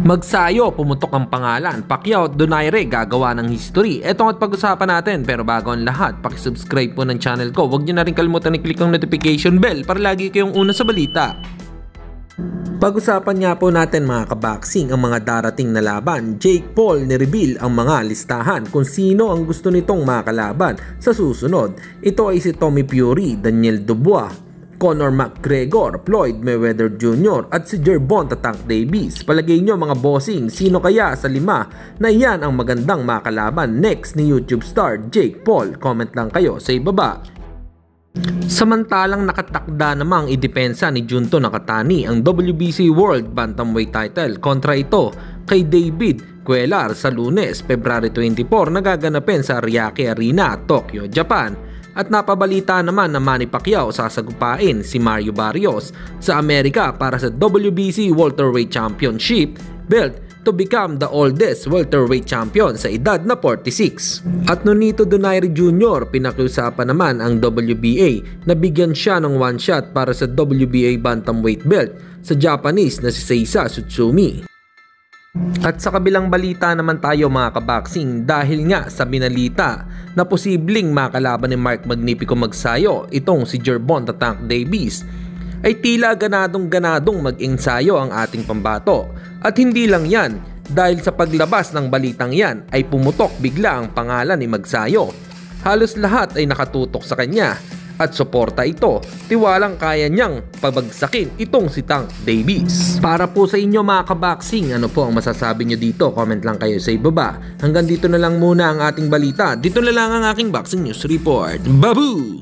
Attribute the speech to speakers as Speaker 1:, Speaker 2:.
Speaker 1: Magsayo, pumutok ang pangalan. Pacquiao at Donaire gagawa ng history. Ito ang pag-usapan natin, pero bago ang lahat, pakisubscribe po ng channel ko. Huwag nyo na rin kalimutan i-click ang notification bell para lagi kayong una sa balita. Pag-usapan nga po natin mga kaboxing ang mga darating na laban. Jake Paul ni-reveal ang mga listahan kung sino ang gusto nitong makalaban sa susunod. Ito ay si Tommy Fury, Daniel Dubois, Conor McGregor, Floyd Mayweather Jr. at si Gervonta Tank Davis. Palagay nyo mga bossing, sino kaya sa 5 na iyan ang magandang makalaban next ni YouTube star Jake Paul? Comment lang kayo sa ibaba. Samantalang nakatakda namang idepensa ni Junto Nakatani ang WBC World Bantamweight title kontra ito kay David Cuellar sa Lunes, February 24 nagaganapin sa Ariake Arena, Tokyo, Japan. At napabalita naman na Manny Pacquiao sasagupain si Mario Barrios sa Amerika para sa WBC Welterweight Championship belt to become the oldest welterweight champion sa edad na 46. At Nonito Donaire Jr. pinakiusapan naman ang WBA na bigyan siya ng one shot para sa WBA Bantamweight belt sa Japanese na si Seiya Tsutsumi. At sa kabilang balita naman tayo mga kaboxing, dahil nga sa binalita na posibleng makalaban ni Mark Magnifico Magsayo itong si Gervonta Tank Davis, ay tila ganadong mag-ensayo ang ating pambato. At hindi lang yan, dahil sa paglabas ng balitang yan ay pumutok bigla ang pangalan ni Magsayo. Halos lahat ay nakatutok sa kanya at suporta ito, tiwalang kaya niyang pabagsakin itong si Tank Davis. Para po sa inyo mga kaboxing, ano po ang masasabi nyo dito? Comment lang kayo sa ibaba. Hanggang dito na lang muna ang ating balita. Dito na lang ang aking boxing news report. Babu!